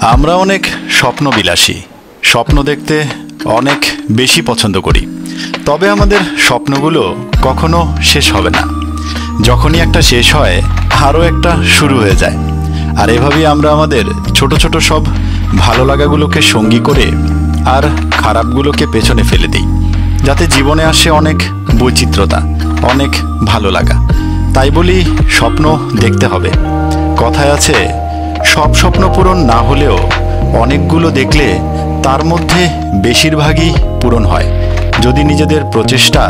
আমরা অনেক স্বপ্নবিলাসী, স্বপ্ন দেখতে অনেক বেশি পছন্দ করি। তবে আমাদের স্বপ্নগুলো কখনো শেষ হবে না। যখনই একটা শেষ হয় আরও একটা শুরু হয়ে যায়। আর এভাবেই আমরা আমাদের ছোট ছোট সব ভালো লাগাগুলোকে সঙ্গী করে আর খারাপগুলোকে পেছনে ফেলে দিই, যাতে জীবনে আসে অনেক বৈচিত্র্যতা, অনেক ভালো লাগা। তাই বলি স্বপ্ন দেখতে হবে। কথায় আছে, সব স্বপ্ন পূরণ না হলেও অনেকগুলো দেখলে তার মধ্যে বেশিরভাগই পূরণ হয়, যদি নিজেদের প্রচেষ্টা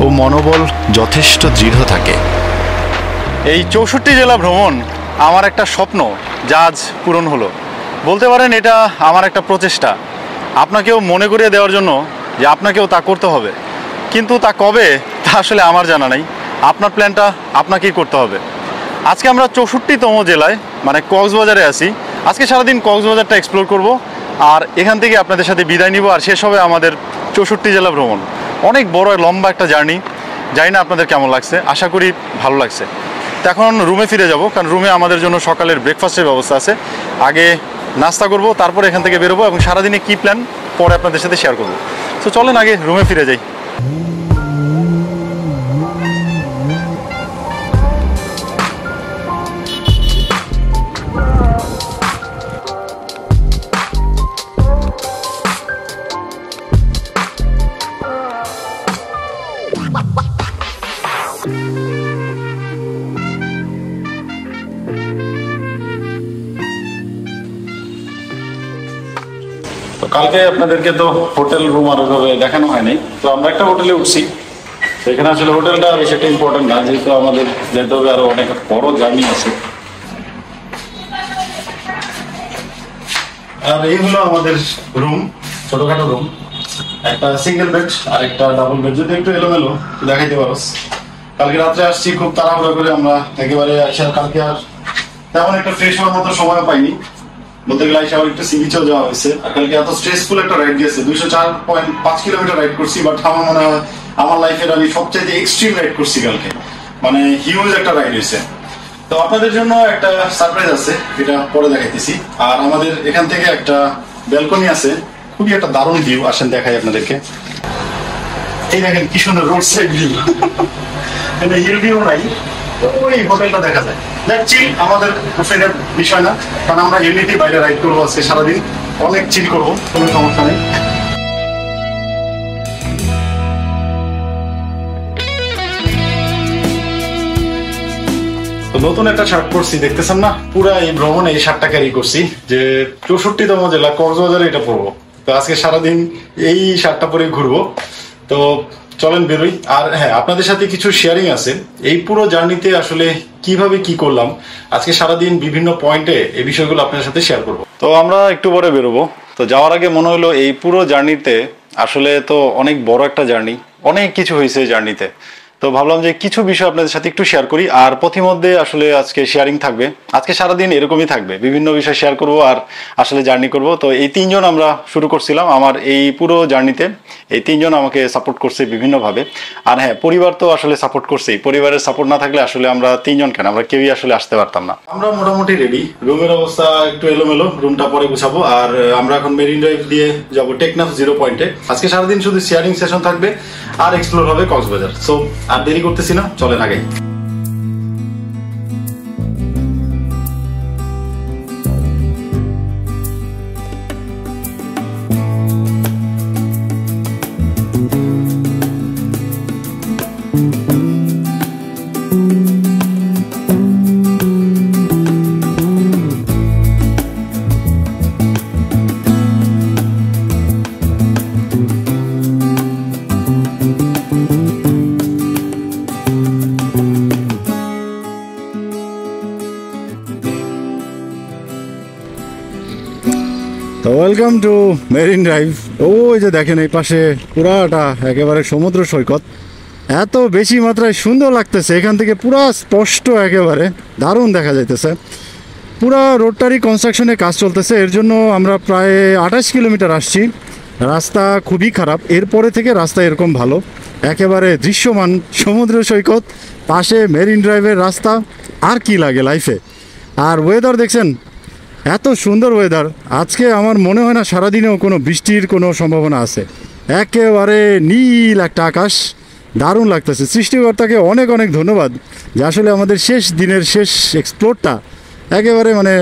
ও মনোবল যথেষ্ট দৃঢ় থাকে। এই 64 জেলা ভ্রমণ আমার একটা স্বপ্ন, যা আজ পূরণ হলো। বলতে পারেন এটা আমার একটা প্রচেষ্টা, আপনাকেও মনে করিয়ে দেওয়ার জন্য যে আপনাকেও তা করতে হবে। কিন্তু তা কবে, তা আসলে আমার জানা নাই। আপনার প্ল্যানটা আপনাকেই করতে হবে। আজকে আমরা 64তম জেলায় মানে কক্সবাজারে আছি। আজকে সারাদিন কক্সবাজারটা এক্সপ্লোর করব, আর এখান থেকে আপনাদের সাথে বিদায় নিব। আর শেষ হবে আমাদের 64 জেলা ভ্রমণ। অনেক বড় লম্বা একটা জার্নি। জানি না আপনাদের কেমন লাগছে, আশা করি ভালো লাগছে। তো এখন রুমে ফিরে যাব, কারণ রুমে আমাদের জন্য সকালের ব্রেকফাস্টের ব্যবস্থা আছে। আগে নাস্তা করব, তারপর এখান থেকে বেরোবো এবং সারাদিনে কী প্ল্যান পরে আপনাদের সাথে শেয়ার করব। তো চলেন আগে রুমে ফিরে যাই। তো কালকে আপনাদেরকে তো হোটেল রুম আর ওইভাবে দেখানো হয়নি, তো আমরা একটা হোটেলে উঠছি। সেখানে আসলে হোটেলটা বেশি একটা ইম্পর্টেন্ট না, যেহেতু আমাদের যেতে হবে আরো অনেক বড় জার্নি আছে। আর এই হলো আমাদের রুম, ছোটখাটো রুম। একটা সিঙ্গেল বেড আর একটা ডাবল বেড। যদি একটু এলোমেলো দেখাইতে পারো। কালকে রাত্রে আসছি খুব তাড়াহুড়া করে, আমরা একেবারে আসার কালকে আর তেমন একটা ফ্রেশ হওয়ার মতো সময় পাইনি। বলতে গেলে আইসা একটু সি বিচেও যাওয়া হয়েছে। আর কালকে এত স্ট্রেসফুল একটা রাইড গেছে, 204.5 কিলোমিটার রাইড করছি। বাট আমার মনে হয় আমার লাইফের আমি সবচেয়ে এক্সট্রিম রাইড করছি কালকে, মানে হিউজ একটা রাইড হয়েছে। তো আপনাদের জন্য একটা সারপ্রাইজ আছে, এটা পরে দেখাইতেছি। আর আমাদের এখান থেকে একটা ব্যালকনি আছে, খুবই একটা দারুণ ভিউ। আসেন দেখাই আপনাদেরকে। এই দেখেন কি সুন্দর road side view. Hill view নাই, ওই হোটেলটা দেখা যায়। চিল আমাদের ফ্রেন্ডের বিষয় না, কারণ আমরা এমনিতেই বাইরে রাইড করবো আজকে সারাদিন, অনেক চিল করবো, কোনো সমস্যা নেই। তো নতুন একটা শার্ট পরছি, দেখতেছেন না? পুরা এই ভ্রমণে এই শার্টটা ক্যারি করছি, যে 64তম জেলা কক্সবাজারে এটা পরবো। তো আজকে সারাদিন এই শার্টটা পরে ঘুরবো। তো চলেন বেরোই। আর হ্যাঁ, আপনাদের সাথে কিছু শেয়ারিং আছে এই পুরো জার্নিতে, আসলে কিভাবে কি করলাম আজকে সারাদিন বিভিন্ন পয়েন্টে, এই বিষয়গুলো আপনাদের সাথে শেয়ার করব। তো আমরা একটু পরে বেরোবো। তো যাওয়ার আগে মনে হলো এই পুরো জার্নিতে আসলে তো অনেক বড় একটা জার্নি, অনেক কিছু হয়েছে এই জার্নিতে। তো ভাবলাম যে কিছু বিষয় আপনাদের সাথে একটু শেয়ার করি। আর পথিমধ্যে আসলে আজকে শেয়ারিং থাকবে, আজকে সারাদিন এরকমই থাকবে, বিভিন্ন বিষয় শেয়ার করব আর আসলে জার্নি করব। তো এই তিনজন আমরা শুরু করছিলাম আমার এই পুরো জার্নিতে। এই তিনজন আমাকে সাপোর্ট করছে বিভিন্নভাবে। আর হ্যাঁ, পরিবার তো আসলে সাপোর্ট করছেই। পরিবারের সাপোর্ট না থাকলে আসলে আমরা তিনজন কেন, আমরা কেউই আসলে আসতে পারতাম না। আমরা মোটামুটি রেডি। রুমের অবস্থা একটু এলোমেলো, রুমটা পরে গুছাবো। আর আমরা এখন মেরিন ড্রাইভ দিয়ে যাবো টেকনাফ 0 পয়েন্টে। আজকে সারাদিন শুধু শেয়ারিং সেশন থাকবে আর এক্সপ্লোর হবে কক্সবাজার। সো আর দেরি করতেছি না, চলেন আগে। তো ওয়েলকাম টু মেরিন ড্রাইভ। ওই যে দেখেন এই পাশে পুরাটা একেবারে সমুদ্র সৈকত, এত বেশি মাত্রায় সুন্দর লাগতেছে। এখান থেকে পুরা স্পষ্ট, একেবারে দারুণ দেখা যাইতেছে। পুরা রোডটারই কনস্ট্রাকশনের কাজ চলতেছে, এর জন্য আমরা প্রায় 28 কিলোমিটার আসছি। রাস্তা খুবই খারাপ, এরপরে থেকে রাস্তা এরকম ভালো, একেবারে দৃশ্যমান সমুদ্র সৈকত, পাশে মেরিন ড্রাইভের রাস্তা। আর কি লাগে লাইফে। আর ওয়েদার দেখছেন, এত সুন্দর ওয়েদার, আজকে আমার মনে হয় না সারাদিনেও কোনো বৃষ্টির কোনো সম্ভাবনা আছে। একেবারে নীল একটা আকাশ, দারুণ লাগতেছে। সৃষ্টিকর্তাকে অনেক অনেক ধন্যবাদ যে আসলে আমাদের শেষ দিনের শেষ এক্সপ্লোরটা একেবারে মানে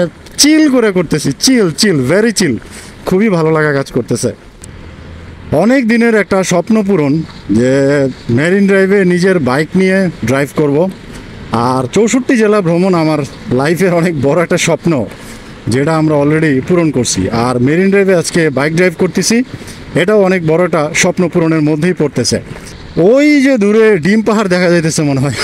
চিল করে করতেছি, চিল চিল ভেরি চিল, খুবই ভালো লাগা কাজ করতেছে। অনেক দিনের একটা স্বপ্ন পূরণ যে মেরিন ড্রাইভে নিজের বাইক নিয়ে ড্রাইভ করব। আর 64 জেলা ভ্রমণ আমার লাইফের অনেক বড় একটা স্বপ্ন, যেটা আমরা অলরেডি পূরণ করছি। আর মেরিন ড্রাইভে আজকে বাইক ড্রাইভ করতেছি, এটাও অনেক বড় একটা স্বপ্ন পূরণের মধ্যেই পড়তেছে। ওই যে দূরে ডিম পাহাড় দেখা যাইতেছে মনে হয়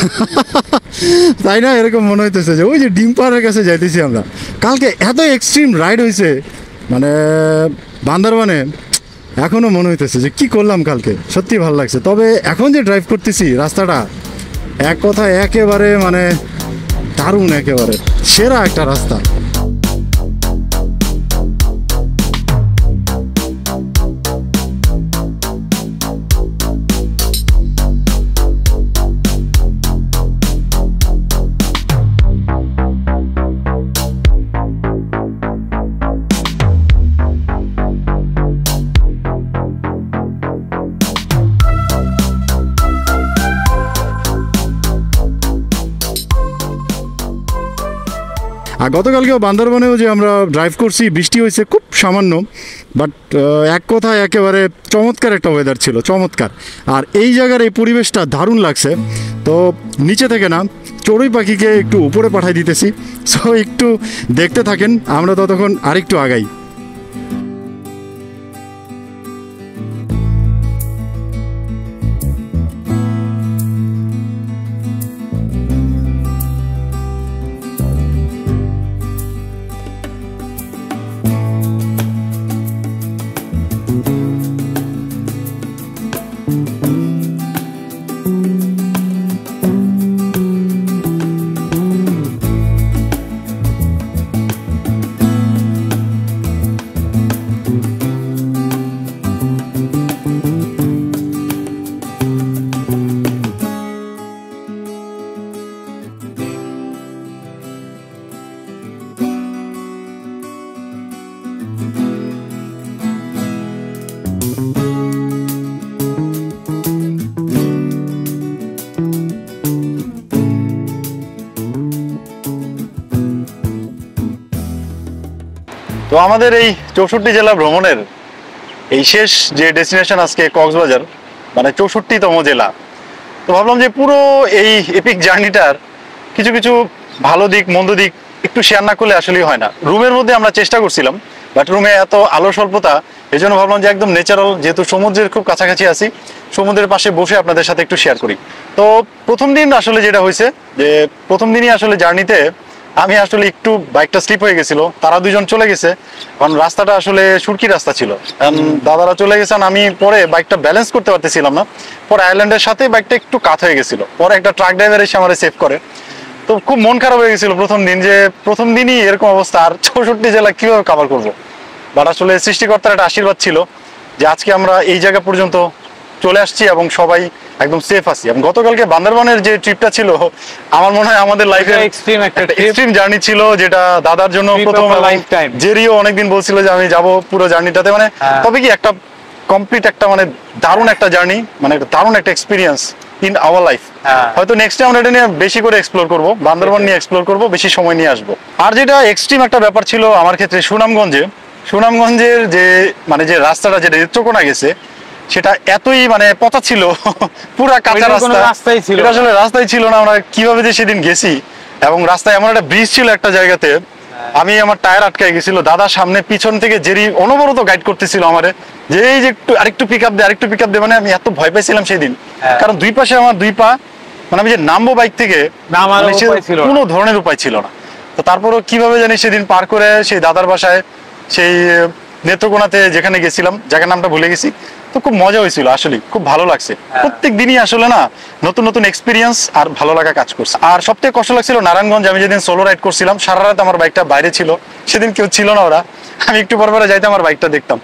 তাই না? এরকম মনে হইতেছে যে ওই যে ডিম পাহাড়ের কাছে যাইতেছি আমরা। কালকে এত এক্সট্রিম রাইড হয়েছে মানে বান্দরবানে, এখনও মনে হইতেছে যে কি করলাম কালকে, সত্যি ভালো লাগছে। তবে এখন যে ড্রাইভ করতেছি রাস্তাটা এক কথায় একেবারে মানে দারুণ, একেবারে সেরা একটা রাস্তা। আর গতকালকেও বান্দরবনেও যে আমরা ড্রাইভ করছি, বৃষ্টি হয়েছে খুব সামান্য, বাট এক কথায় একেবারে চমৎকার একটা ওয়েদার ছিল, চমৎকার। আর এই জায়গার এই পরিবেশটা দারুণ লাগছে। তো নিচে থেকে না চড়ুই পাখিকে একটু উপরে পাঠাই দিতেছি, সো একটু দেখতে থাকেন, আমরা ততক্ষণ আরেকটু আগাই। তো আমাদের এই 64 জেলা ভ্রমণের এই শেষ যে ডেস্টিনেশন আজকে কক্সবাজার, মানে 64তম জেলা। তো ভাবলাম যে পুরো এই এপিক জার্নিটার কিছু কিছু ভালো দিক মন্দ দিক একটু শেয়ার না করলে আসলেই হয় না। রুমের মধ্যে আমরা চেষ্টা করছিলাম, বাট রুমে এত আলো স্বল্পতা, এই জন্য ভাবলাম যে একদম ন্যাচারাল, যেহেতু সমুদ্রের খুব কাছাকাছি আছি, সমুদ্রের পাশে বসে আপনাদের সাথে একটু শেয়ার করি। তো প্রথম দিন আসলে যেটা হয়েছে যে প্রথম দিনই আসলে জার্নিতে আমি আসলে একটু বাইকটা স্লিপ হয়ে গেছিল, তারা দুজন চলে গেছে, কারণ রাস্তাটা আসলে সুরকি রাস্তা ছিল। দাদারা চলে গেছেন, আমি পরে বাইকটা ব্যালেন্স করতে পারতেছিলাম না, পরে আইল্যান্ডের সাথে বাইকটা একটু কাত হয়ে গেছিল, পরে একটা ট্রাক ড্রাইভার এসে আমার সেভ করে। তো খুব মন খারাপ হয়ে গেছিল প্রথম দিন, যে প্রথম দিনই এরকম অবস্থা, আর 64 জেলা কিভাবে কভার করবো। বাট আসলে সৃষ্টিকর্তার একটা আশীর্বাদ ছিল যে আজকে আমরা এই জায়গা পর্যন্ত চলে আসছি এবং সবাই একদম সেফ আছি। এবং গতকালকে বান্দরবানের যে ট্রিপটা ছিল, আমার মনে হয় আমাদের লাইফের এক্সট্রিম জার্নি ছিল, যেটা দাদার জন্য প্রথম। জেরিও অনেকদিন বলছিল যে আমি যাব পুরো জার্নিটাতে, মানে তবে কি একটা কমপ্লিট একটা মানে দারুণ একটা জার্নি, মানে দারুণ একটা এক্সপিরিয়েন্স ইন আওয়ার লাইফ। হয়তো নেক্সট টাইম আমরা এটা নিয়ে বেশি করে এক্সপ্লোর করবো, বান্দরবান নিয়ে এক্সপ্লোর করবো, বেশি সময় নিয়ে আসবো। আর যেটা এক্সট্রিম একটা ব্যাপার ছিল আমার ক্ষেত্রে, সুনামগঞ্জের যে মানে যে রাস্তাটা, যেটা নেত্রকোনা গেছে, সেটা এতই মানে পচা ছিল, পুরা কাঁচা রাস্তা, এটা আসলে রাস্তাই ছিল না। আমরা কিভাবে যে সেদিন গেছি, এবং রাস্তায় এমন একটা ব্রিজ ছিল একটা জায়গাতে, আমি আমার টায়ার আটকে গেছিল, দাদা সামনে পিছন থেকে জেরি অনবরত গাইড করতেছিল আমারে, যে এই যে একটু আরেকটু পিক আপ দে, মানে আমি এত ভয় পাইছিলাম সেই দিন, কারণ দুই পাশে আমার দুই পা, মানে আমি যে নামবো বাইক থেকে কোনো ধরনের উপায় ছিল না। তো তারপরও কিভাবে জানি সেদিন পার করে সেই দাদার বাসায়, সেই নেত্রকোনাতে যেখানে গেছিলাম, জায়গার নামটা ভুলে গেছি, তো খুব মজা হয়েছিল, আসলে খুব ভালো লাগছে। প্রত্যেক দিনই আসলে না নতুন নতুন এক্সপিরিয়েন্স আর ভালো লাগা কাজ করছে। আর সবথেকে কষ্ট লাগছিল নারায়ণগঞ্জ, আমি যেদিন সোলো রাইড করছিলাম, সারা রাত আমার বাইকটা বাইরে ছিল, সেদিন কেউ ছিল না ওরা, আমি একটু পর পরে যাইতে আমার বাইকটা দেখতাম,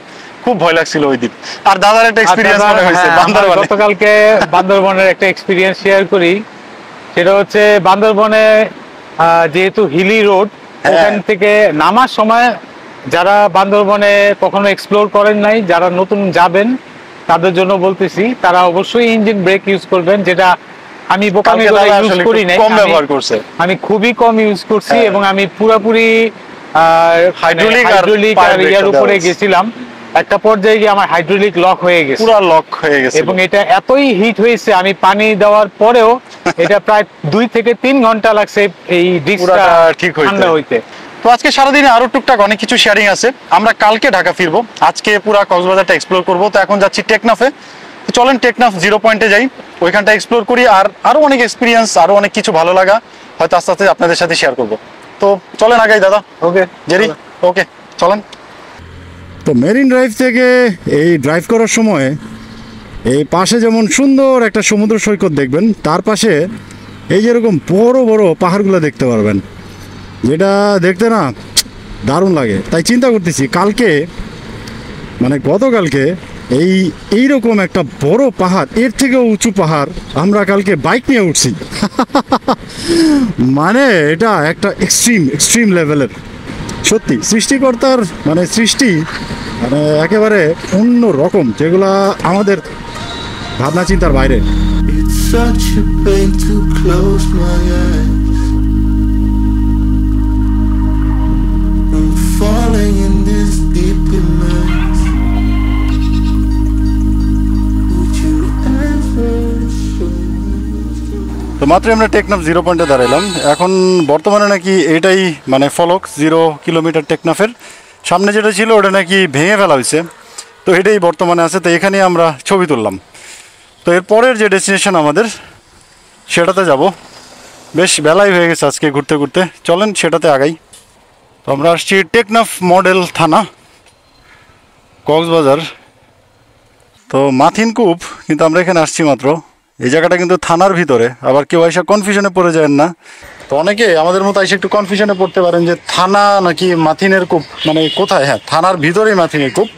খুব ভয় লাগছিল ওই দিন। আর দাদার একটা এক্সপিরিয়েন্স মনে হয়েছে বান্দরবানে। গতকালকে বান্দরবনের একটা এক্সপিরিয়েন্স শেয়ার করি, সেটা হচ্ছে বান্দরবনে যেহেতু হিলি রোড, ওখান থেকে নামার সময় যারা বান্দরবনে কখনো এক্সপ্লোর করেন নাই, যারা নতুন যাবেন তাদের জন্য বলতেছি, তারা অবশ্যই ইঞ্জিন ব্রেক ইউজ করবেন, যেটা আমি বোকামি কালকে দাদা ইউজ আসলে করি একটু নাই। কম ব্যবহার করছে। আমি খুবই কম ইউজ করছি হ্যাঁ। এবং আমি পুরোপুরি হাইড্রোলিক আর হাইড্রোলিক পায়ের আর ব্রেকটা ইয়ার উপরে দেওয়া আছে। গেছিলাম। একটা পর্যায়ে গিয়ে আমার হাইড্রোলিক লক হয়ে গেছে পুরা লক হয়ে গেছে। এবং এটা এতই হিট হয়েছে, আমি পানি দেওয়ার পরেও এটা প্রায় 2 থেকে 3 ঘন্টা লাগছে এই ডিস্কটা পুরাটা ঠিক হইতে। ঠান্ডা হইতে। তো আজকে সারাদিনে আরো টুকটাক অনেক কিছু শেয়ারিং আছে। আমরা কালকে ঢাকা ফিরবো, আজকে পুরা কক্সবাজারটা এক্সপ্লোর করবো। তো এখন যাচ্ছি টেকনাফে। তো চলেন টেকনাফ 0 পয়েন্টে যাই, ওইখানটা এক্সপ্লোর করি। আর আরো অনেক এক্সপিরিয়েন্স, আরো অনেক কিছু ভালো লাগা হয়তো আস্তে আস্তে আপনাদের সাথে শেয়ার করবো। তো চলেন আগাই দাদা। ওকে জেরি, ওকে চলেন। তো মেরিন ড্রাইভ থেকে এই ড্রাইভ করার সময় এই পাশে যেমন সুন্দর একটা সমুদ্র সৈকত দেখবেন, তার পাশে এই যেরকম বড় বড় পাহাড়গুলো দেখতে পারবেন, যেটা দেখতে না দারুণ লাগে। তাই চিন্তা করতেছি কালকে মানে গতকালকে এইরকম একটা বড় পাহাড়, এর থেকেও উঁচু পাহাড় আমরা কালকে বাইক নিয়ে উঠছি। মানে এটা একটা এক্সট্রিম লেভেলের, সত্যি সৃষ্টিকর্তার মানে সৃষ্টি মানে একেবারে অন্য রকম, যেগুলা আমাদের ভাবনা চিন্তার বাইরে। It's such a pain to close my eyes. I'm falling in this deep immerse. Would you ever show me? তো মাত্র আমরা টেকনাফ 0 পয়েন্টে দাঁড়াইলাম। এখন বর্তমানে নাকি এটাই মানে ফলক 0 কিলোমিটার টেকনাফের সামনে যেটা ছিল ওটা নাকি ভেঙে ফেলা হয়েছে। তো এটাই বর্তমানে আছে। তো এখানে আমরা ছবি তুললাম। তো এর পরের যে ডেস্টিনেশন আমাদের সেটাতে যাব। বেশ বেলাই হয়ে গেছে আজকে ঘুরতে ঘুরতে, চলেন সেটাতে আগাই। তো আমরা আসছি টেকনাফ মডেল থানা, কক্সবাজার। তো মাথিনকূপ কিন্তু আমরা এখানে আসছি মাত্র। এই জায়গাটা কিন্তু থানার ভিতরে, আবার কেউ এসে কনফিউশনে পড়ে যায় না। তো অনেকে আমাদের মতো এসে একটু কনফিউশনে পড়তে পারেন যে থানা নাকি মাথিনের কূপ, মানে কোথায়? হ্যাঁ, থানার ভিতরেই মাথিনের কূপ।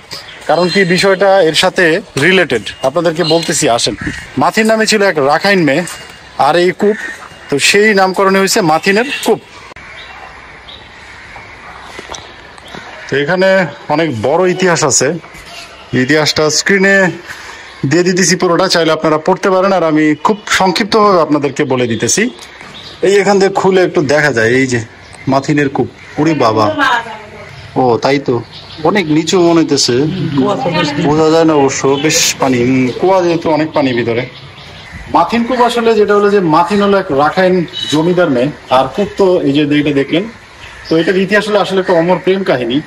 কারণ কি বিষয়টা এর সাথে রিলেটেড আপনাদেরকে বলতেছি, আসেন। মাথিন নামে ছিল এক রাখাইন মেয়ে, আর এই কূপ তো সেই নামকরণে হয়েছে মাথিনের কূপ। তো এখানে অনেক বড় ইতিহাস আছে, ইতিহাসটা স্ক্রিনে দিয়ে দিতেছি পুরোটা, চাইলে আপনারা পড়তে পারেন। আর আমি খুব সংক্ষিপ্তভাবে আপনাদেরকে বলে দিতেছি। এই এখান থেকে খুলে একটু দেখা যায় এই যে মাথিনের কূপ। উড়ি বাবা, ও তাই তো, অনেক নিচু মনে হইতেছে, বোঝা যায় না অবশ্য, বেশ পানি, কুয়া যেহেতু অনেক পানি ভিতরে। মাথিন কূপ আসলে যেটা হলো যে মাথিন হলো এক রাখাইন জমিদার মেয়ে, আর কূপ তো এই যে এটা দেখলেন। তো এটার ইতিহাস হলো আসলে একটা অমর প্রেম কাহিনী।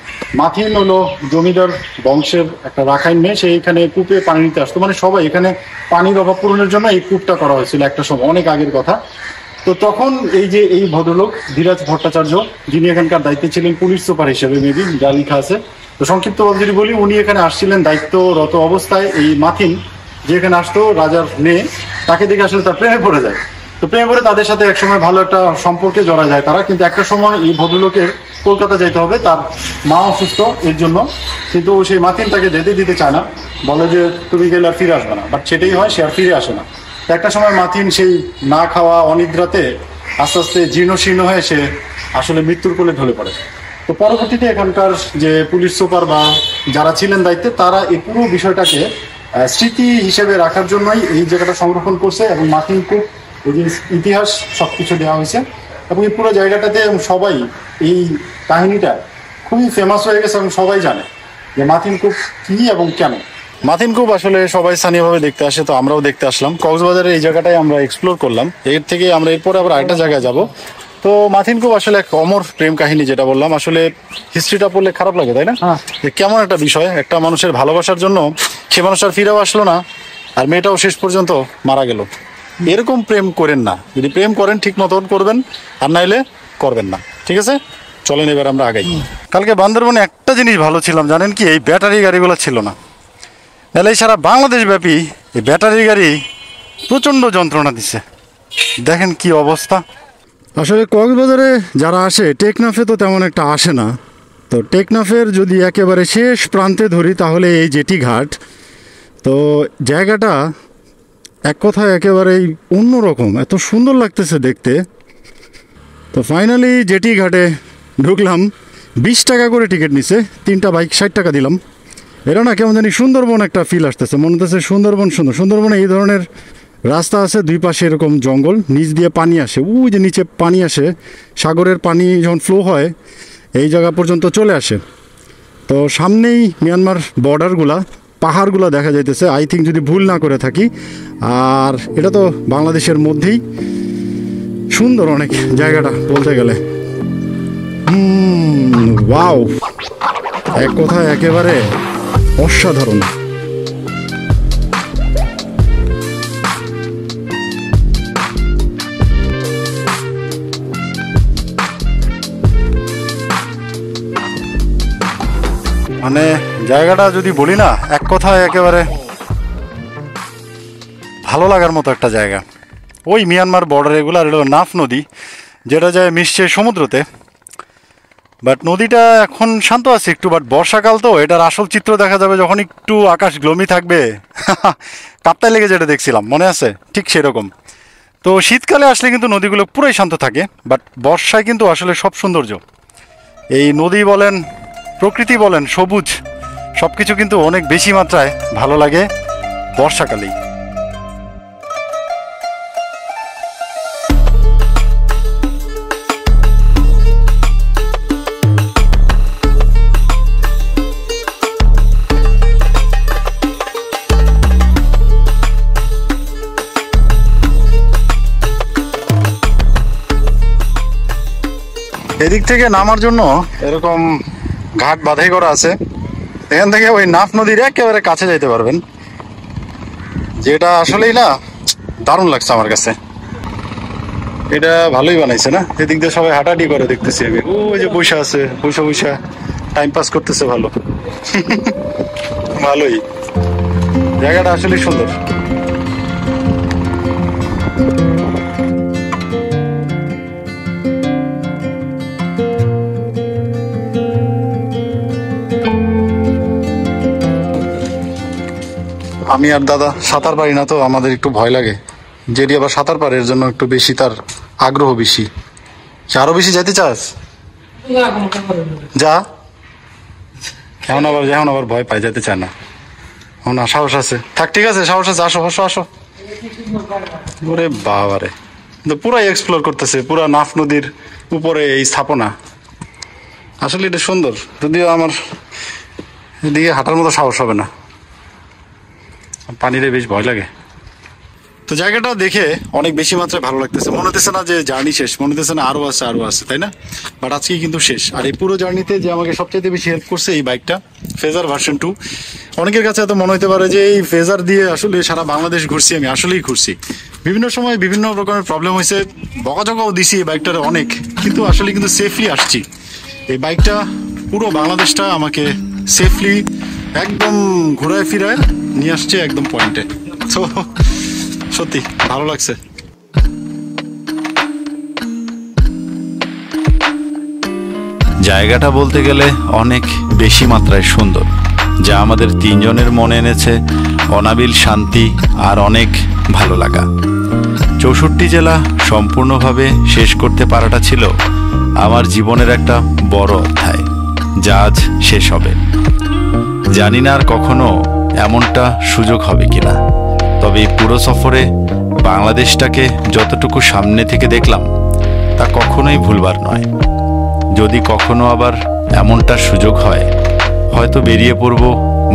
মাথিন হলো জমিদার বংশের একটা রাখাইন মেয়ে, সে এখানে কূপে পানি নিতে আসতো। মানে সবাই এখানে পানির অভাব পূরণের জন্য এই কূপটা করা হয়েছিল একটা সময়, অনেক আগের কথা। তো তখন এই যে এই ভদ্রলোক ধীরাজ ভট্টাচার্য, যিনি এখানকার দায়িত্বে ছিলেন পুলিশ সুপার হিসেবে, মেবি যা লেখা আছে। তো সংক্ষিপ্তভাবে যদি বলি, উনি এখানে আসছিলেন দায়িত্বরত অবস্থায়। এই মাথিন যে এখানে আসতো, রাজার মেয়ে, তাকে দেখে আসলে তার প্রেমে পড়ে যায়। তো প্রেমে পড়ে তাদের সাথে একসময় ভালো একটা সম্পর্কে জড়া যায় তারা। কিন্তু একটা সময় এই ভদ্রলোকের কলকাতা যেতে হবে, তার মা অসুস্থ এর জন্য। কিন্তু সেই মাথিন তাকে যেতে দিতে চায় না, বলে যে তুমি গেলে আর ফিরে আসবে না। বাট সেটাই হয়, সে আর ফিরে আসে না। তো একটা সময় মাথিন সেই না খাওয়া অনিদ্রাতে আস্তে আস্তে জীর্ণশীর্ণ হয়ে সে আসলে মৃত্যুর কোলে ঢলে পড়ে। তো পরবর্তীতে এখানকার যে পুলিশ সুপার বা যারা ছিলেন দায়িত্বে, তারা এই পুরো বিষয়টাকে স্মৃতি হিসেবে রাখার জন্যই এই জায়গাটা সংরক্ষণ করছে, এবং মাথিন কূপ এই যে ইতিহাস সবকিছু দেওয়া হয়েছে। এবং এই পুরো জায়গাটাতে সবাই এই কাহিনীটা খুবই ফেমাস হয়ে গেছে, এবং সবাই জানে যে মাথিন কূপ কি এবং কেন। মাথিন কূপ আসলে সবাই স্থানীয়ভাবে দেখতে আসে, তো আমরাও দেখতে আসলাম। কক্সবাজারের এই জায়গাটাই আমরা এক্সপ্লোর করলাম। এর থেকে আমরা এরপরে আবার আরেকটা জায়গায় যাব। তো মাথিন কূপ আসলে এক অমর প্রেম কাহিনী, যেটা বললাম। আসলে হিস্ট্রিটা পড়লে খারাপ লাগে, তাই না? যে কেমন একটা বিষয়, একটা মানুষের ভালোবাসার জন্য সে মানুষ আর ফিরেও আসলো না, আর মেয়েটাও শেষ পর্যন্ত মারা গেল। এরকম প্রেম করেন না। যদি প্রেম করেন ঠিক মতন করবেন, আর নাইলে করবেন না। ঠিক আছে, চলেন এবার আমরা আগাই। কালকে বান্দরবনে একটা জিনিস ভালো ছিলাম, জানেন কি? এই ব্যাটারি গাড়িগুলো ছিল না। নাহলে এই সারা বাংলাদেশ ব্যাপী এই ব্যাটারি গাড়ি প্রচণ্ড যন্ত্রণা দিচ্ছে। দেখেন কি অবস্থা। আসলে কক্সবাজারে যারা আসে, টেকনাফে তো তেমন একটা আসে না। তো টেকনাফের যদি একেবারে শেষ প্রান্তে ধরি, তাহলে এই জেটি ঘাট। তো জায়গাটা এক কথায় একেবারেই অন্যরকম, এত সুন্দর লাগতেছে দেখতে। তো ফাইনালি জেটি ঘাটে ঢুকলাম, 20 টাকা করে টিকিট নিছে, 3টা বাইক 60 টাকা দিলাম। এটা না কেমন জানি সুন্দরবন একটা ফিল আসতেছে, মনে হচ্ছে সুন্দরবন। সুন্দরবনে এই ধরনের রাস্তা আছে, দুই পাশে এরকম জঙ্গল, নিচ দিয়ে পানি আসে, ওই যে নিচে পানি আসে, সাগরের পানি যখন ফ্লো হয় এই জায়গা পর্যন্ত চলে আসে। তো সামনেই মিয়ানমার বর্ডারগুলা, পাহাড়গুলো দেখা যাইতেছে, আই থিঙ্ক যদি ভুল না করে থাকি। আর এটা তো বাংলাদেশের মধ্যেই, সুন্দর অনেক জায়গাটা বলতে গেলে। ওয়াও, এক কথায় একেবারে অসাধারণ। মানে জায়গাটা যদি বলি না, এক কথায় একেবারে ভালো লাগার মতো একটা জায়গা। ওই মিয়ানমার বর্ডার এগুলো, আর নাফ নদী যেটা যায় মিশছে সমুদ্রতে। বাট নদীটা এখন শান্ত আছে একটু, বাট বর্ষাকাল তো এটার আসল চিত্র দেখা যাবে যখন একটু আকাশ গ্লোমি থাকবে। কাপ্তায় লেগে যেটা দেখছিলাম মনে আছে, ঠিক সেরকম। তো শীতকালে আসলে কিন্তু নদীগুলো পুরাই শান্ত থাকে, বাট বর্ষায় কিন্তু আসলে সব সৌন্দর্য, এই নদী বলেন, প্রকৃতি বলেন, সবুজ সব কিছু কিন্তু অনেক বেশি মাত্রায় ভালো লাগে বর্ষাকালেই। এদিক থেকে নামার জন্য এরকম ঘাট বাঁধাই করা আছে, এখান থেকে ওই নাফ নদীর একেবারে কাছে যাইতে পারবেন, যেটা আসলেই না দারুণ লাগছে আমার কাছে। এটা ভালোই বানাইছে না, এদিক দিয়ে সবাই হাঁটাহাঁটি করে দেখতেছি আমি। ওই যে বৈশা আছে, বৈশা টাইম পাস করতেছে, ভালো। ভালোই, জায়গাটা আসলে সুন্দর। আমি আর দাদা সাঁতার পারি না, তো আমাদের একটু ভয় লাগে। যেটি আবার সাঁতার পারে এর জন্য একটু বেশি তার আগ্রহ বেশি। আরো বেশি যাইতে চাস? যা, এখন আবার ভয় পাই, যেতে চায় না। না, সাহস আছে, থাক, ঠিক আছে, সাহস আছে, আসো আসো আসো। ওরে বাবারে, পুরাই এক্সপ্লোর করতেছে, পুরা নাফ নদীর উপরে এই স্থাপনা। আসলে এটা সুন্দর, যদিও আমার এদিকে হাঁটার মতো সাহস হবে না, পানিতে বেশ ভয় লাগে। তো জায়গাটা দেখে অনেক বেশি মাত্রায় ভালো লাগতেছে, মনে হতেছে না যে জার্নি শেষ, মনে হতেছে না আরো আছে, তাই না? বাট আজকেই কিন্তু শেষ। আর এই পুরো জার্নিতে যে আমাকে সবচেয়ে বেশি হেল্প করছে এই বাইকটা, ফেজার ভার্সন 2। অনেকের কাছে এত মনে হতে পারে যে এই ফেজার দিয়ে আসলে সারা বাংলাদেশ ঘুরছি, আমি আসলেই ঘুরছি। বিভিন্ন সময় বিভিন্ন রকমের প্রবলেম হয়েছে, বকাঝকাও দিছি এই বাইকটার অনেক, কিন্তু আসলে কিন্তু সেফলি আসছি। এই বাইকটা পুরো বাংলাদেশটা আমাকে সেফলি একদম ঘুরায় ফিরায় নিয়ে আসছে একদম পয়েন্টে। তো সত্যি ভালো লাগছে। জায়গাটা বলতে গেলে অনেক বেশি মাত্রায় সুন্দর, যা আমাদের তিনজনের মনে এনেছে অনাবিল শান্তি আর অনেক ভালো লাগা। 64 জেলা সম্পূর্ণভাবে শেষ করতে পারাটা ছিল আমার জীবনের একটা বড় অধ্যায়, যা আজ শেষ হবে। জানি না আর কখনো এমনটা সুযোগ হবে কিনা, তবে এই পুরো সফরে বাংলাদেশটাকে যতটুকু সামনে থেকে দেখলাম তা কখনোই ভুলবার নয়। যদি কখনো আবার এমনটা সুযোগ হয়, হয়তো বেরিয়ে পড়ব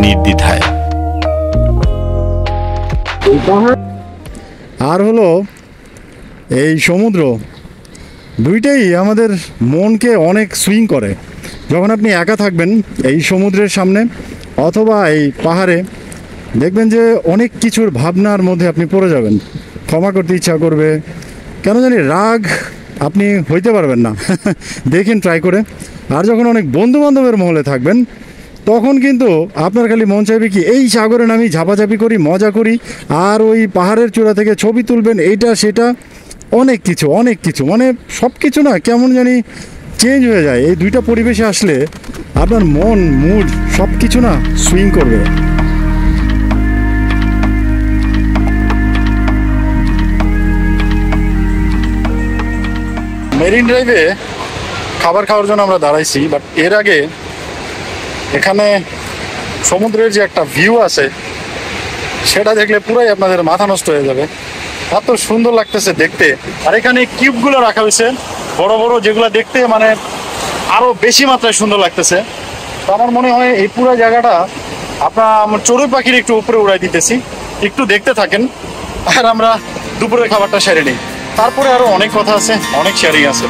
নির্দ্বিধায়। আর হলো এই সমুদ্র, দুইটাই আমাদের মনকে অনেক সুইং করে। যখন আপনি একা থাকবেন এই সমুদ্রের সামনে অথবা এই পাহাড়ে, দেখবেন যে অনেক কিছুর ভাবনার মধ্যে আপনি পড়ে যাবেন, ক্ষমা করতে ইচ্ছা করবে, কেন জানি রাগ আপনি হইতে পারবেন না। দেখেন ট্রাই করে। আর যখন অনেক বন্ধু বান্ধবের মহলে থাকবেন, তখন কিন্তু আপনার খালি মন চাইবে কি এই সাগরে নামি ঝাপাঝাপি করি, মজা করি, আর ওই পাহাড়ের চূড়া থেকে ছবি তুলবেন, এইটা সেটা অনেক কিছু মানে সব কিছু না কেমন জানি চেঞ্জ হয়ে যায়। এই দুইটা পরিবেশে আসলে আপনার মন, মুড সব কিছু না সুইং করবে। মেরিন ড্রাইভে খাবার খাওয়ার জন্য আমরা দাঁড়াইছি, বাট এর আগে এখানে সমুদ্রের যে একটা ভিউ আছে সেটা দেখলে পুরাই আপনাদের মাথা নষ্ট হয়ে যাবে, এত সুন্দর লাগতেছে দেখতে। আর এখানে কিউবগুলো রাখা হয়েছে বড় বড়, যেগুলো দেখতে মানে আরো বেশি মাত্রায় সুন্দর লাগতেছে। তো আমার মনে হয় এই পুরো জায়গাটা আমরা চড়ুই পাখির একটু উপরে উড়াই দিতেছি, একটু দেখতে থাকেন আর আমরা দুপুরের খাবারটা সেরে নিই। তারপরে আরো অনেক কথা আছে, অনেক শেয়ারিং আছে।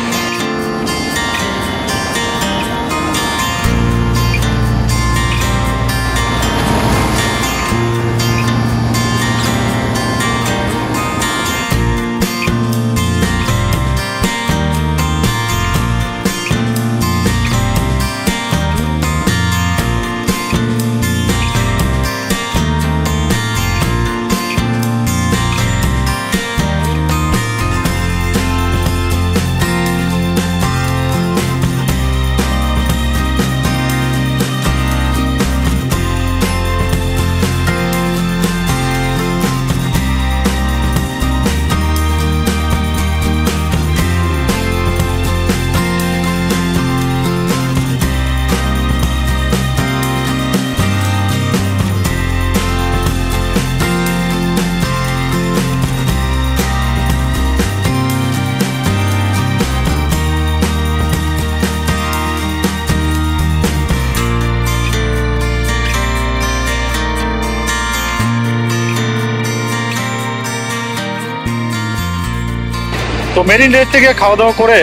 তো মেরিন ড্রাইভ থেকে খাওয়া দাওয়া করে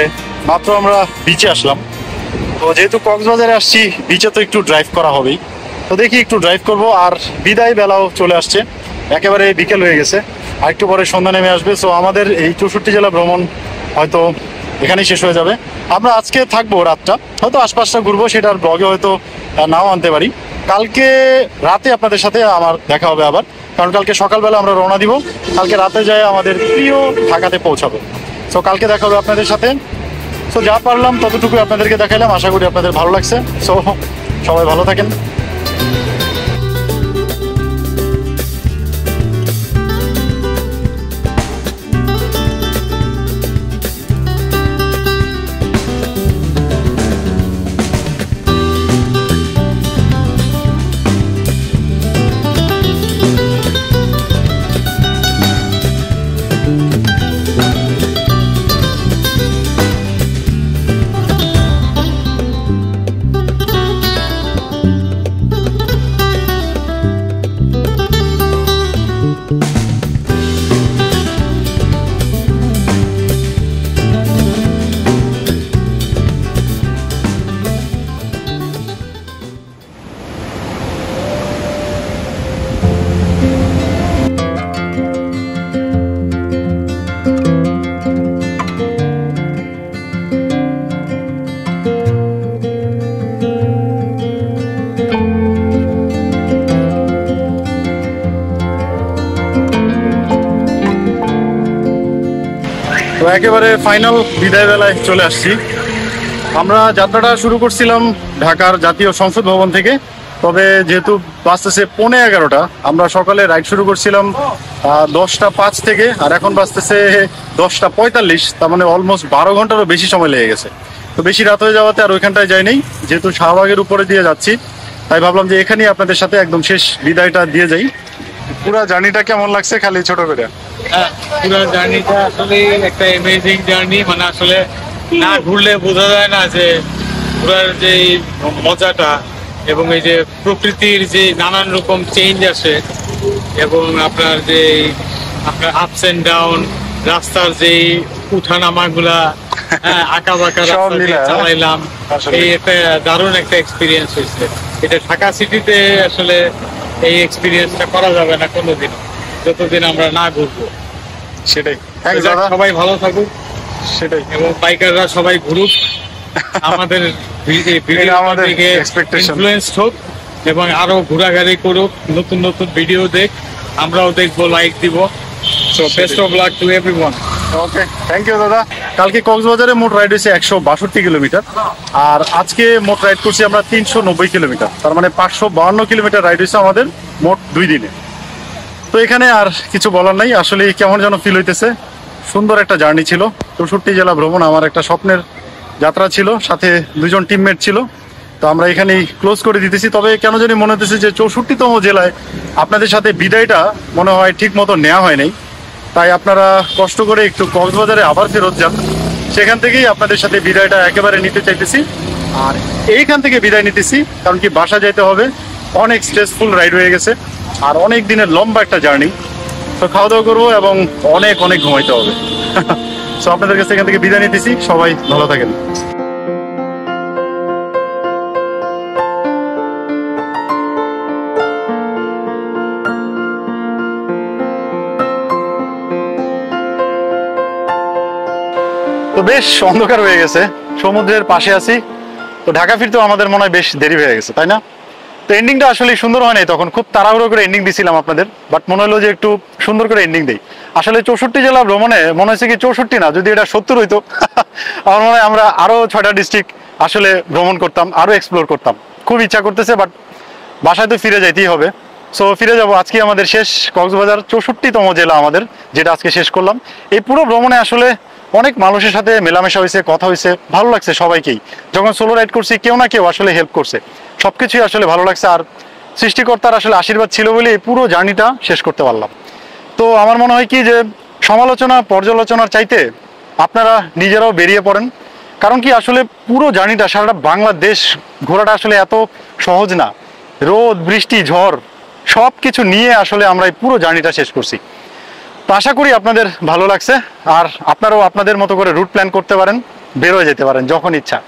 মাত্র আমরা বিচে আসলাম। তো যেহেতু কক্সবাজারে আসছি, বিচে তো একটু ড্রাইভ করা হবেই। তো দেখি একটু ড্রাইভ করব। আর বিদায় বেলাও চলে আসছে, একেবারে বিকেল হয়ে গেছে, আর একটু পরে সন্ধ্যা নেমে আসবে। সো আমাদের এই 64 জেলা ভ্রমণ হয়তো এখানেই শেষ হয়ে যাবে। আমরা আজকে থাকবো রাতটা, হয়তো আশপাশটা ঘুরবো, সেটার ব্লগে হয়তো নাও আনতে পারি। কালকে রাতে আপনাদের সাথে আমার দেখা হবে আবার, কারণ কালকে সকালবেলা আমরা রওনা দিব, কালকে রাতে যায় আমাদের প্রিয় ঢাকাতে পৌঁছাবো। সো কালকে দেখা হবে আপনাদের সাথে। সো যা পারলাম ততটুকু আপনাদেরকে দেখাইলাম, আশা করি আপনাদের ভালো লাগছে। সো সবাই ভালো থাকেন। তো একেবারে ফাইনাল বিদায় বেলায় চলে আসছি। আমরা যাত্রাটা শুরু করছিলাম ঢাকার জাতীয় সংসদ ভবন থেকে, তবে যেহেতু বাজতেছে 11:15, আমরা সকালে রাইড শুরু করছিলাম 10:05 থেকে, আর এখন বাজতেছে 10:45, তার মানে অলমোস্ট 12 ঘন্টারও বেশি সময় লেগে গেছে। তো বেশি রাত হয়ে যাওয়াতে আর ওইখানটায় যাই নাই, যেহেতু শাহবাগের উপরে দিয়ে যাচ্ছি, তাই ভাবলাম যে এখানেই আপনাদের সাথে একদম শেষ বিদায়টা দিয়ে যাই। পুরা জার্নিটা কেমন লাগছে খালি ছোট করে? পুরো জার্নিটা আসলে একটা অ্যামেজিং জার্নি, মানে আসলে না ঘুরলে বোঝা যায় না যে ঘোরার যে মজাটা, এবং এই যে প্রকৃতির যে নানান রকম চেঞ্জ আসে, এবং আপনার যে আপনার আপস এন্ড ডাউন, রাস্তার যে উঠানামাগুলা, আঁকা বাঁকা রাস্তা দিয়ে চালাইলাম, এই একটা দারুণ একটা এক্সপিরিয়েন্স হয়েছে। এটা ঢাকা সিটিতে আসলে এই এক্সপিরিয়েন্সটা করা যাবে না কোনোদিন, যতদিন আমরা না ঘুরবো। সেটাই, সবাই ভালো থাকুক, সেটাই, এবং বাইকাররা সবাই ঘুরুক, আমাদের ইনফ্লুয়েন্সড হোক, এবং আরো ঘোরাঘুরি করুক, নতুন নতুন ভিডিও দেখ, আমরাও দেখবো, লাইক দিব। So best of luck to everyone. Okay, thank you দাদা। কালকে কক্সবাজারে মোট রাইড হয়েছে 162 কিলোমিটার, আর আজকে মোট রাইড করছি আমরা 390 কিলোমিটার, তার মানে 552 কিলোমিটার রাইড হয়েছে আমাদের মোট 2 দিনে। তো এখানে আর কিছু বলার নাই, আসলে কেমন যেন ফিল হইতেছে। সুন্দর একটা জার্নি ছিল। 64 জেলা ভ্রমণ আমার একটা স্বপ্নের যাত্রা ছিল, সাথে 2 জন টিমমেট ছিল। তো আমরা এখানেই ক্লোজ করে দিতেছি। তবে কেন জানি মনে হতেছে যে 64তম জেলায় আপনাদের সাথে বিদায়টা মনে হয় ঠিক মতো নেওয়া হয় নাই। তাই আপনারা কষ্ট করে একটু কক্সবাজারে আবার ফেরত যান, সেখান থেকেই আপনাদের সাথে বিদায়টা একেবারে নিতে চাইতেছি। আর এইখান থেকে বিদায় নিতেছি, কারণ কি বাসা যেতে হবে, অনেক স্ট্রেসফুল রাইড হয়ে গেছে আর অনেক দিনের লম্বা একটা জার্নি। তো খাওয়া দাওয়া করবো এবং অনেক অনেক ঘুমাইতে হবে। সো আপনাদের কাছে এখান থেকে বিদায় নিতেছি, সবাই ভালো থাকেন। তো বেশ অন্ধকার হয়ে গেছে, সমুদ্রের পাশে আছি। তো ঢাকা ফিরতেও আমাদের মনে হয় বেশ দেরি হয়ে গেছে, তাই না? তো এন্ডিংটা আসলে সুন্দর হয় নাই, তখন খুব তাড়াহুড়ো করে এন্ডিং দিছিলাম আপনাদের, বাট মনে হলো যে একটু সুন্দর করে এন্ডিং দেই। আসলে 64 জেলা ভ্রমণে মনে হয়েছে কি 64 না, যদি এটা 70 হইতো আমার মনে হয় আমরা আরো 6টা ডিস্ট্রিক্ট আসলে ভ্রমণ করতাম, আরো এক্সপ্লোর করতাম। খুব ইচ্ছা করতেছে, বাট বাসায় তো ফিরে যাইতেই হবে। সো ফিরে যাব। আজকে আমাদের শেষ কক্সবাজার 64তম জেলা আমাদের, যেটা আজকে শেষ করলাম। এই পুরো ভ্রমণে আসলে অনেক মানুষের সাথে মেলামেশা হয়েছে, কথা হয়েছে, ভালো লাগছে সবাইকেই। যখন সোলো রাইড করছি কেউ না কেউ আসলে হেল্প করছে, সবকিছুই আসলে ভালো লাগছে। আর সৃষ্টিকর্তার আসলে আশীর্বাদ ছিল বলে এই পুরো জার্নিটা শেষ করতে পারলাম। তো আমার মনে হয় কি যে সমালোচনা পর্যালোচনার চাইতে আপনারা নিজেরাও বেরিয়ে পড়েন, কারণ কি আসলে পুরো জার্নিটা সারাটা বাংলাদেশ ঘোরাটা আসলে এত সহজ না। রোদ বৃষ্টি ঝড় সব কিছু নিয়ে আসলে আমরা এই পুরো জার্নিটা শেষ করছি। তো আশা করি আপনাদের ভালো লাগছে, আর আপনারাও আপনাদের মতো করে রুট প্ল্যান করতে পারেন, বেরোয় যেতে পারেন যখন ইচ্ছা।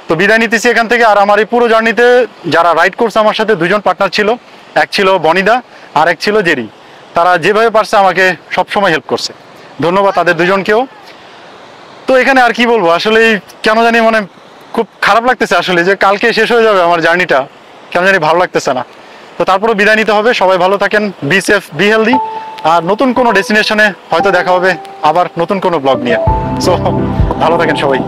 তো বিদায় নিতেছি এখান থেকে। আর আমার এই পুরো জার্নিতে যারা রাইড করছে আমার সাথে 2 জন পার্টনার ছিল, এক ছিল বনিদা আর এক ছিল জেরি। তারা যেভাবে পারছে আমাকে সবসময় হেল্প করছে, ধন্যবাদ তাদের 2 জনকেও। তো এখানে আর কি বলবো, আসলে কেন জানি মানে খুব খারাপ লাগতেছে আসলে যে কালকে শেষ হয়ে যাবে আমার জার্নিটা, কেন জানি ভালো লাগতেছে না। তো তারপরে বিদায় নিতে হবে। সবাই ভালো থাকেন, বি সেফ, বি হেলদি। আর নতুন কোনো ডেস্টিনেশনে হয়তো দেখা হবে আবার নতুন কোনো ব্লগ নিয়ে। সো ভালো থাকেন সবাই।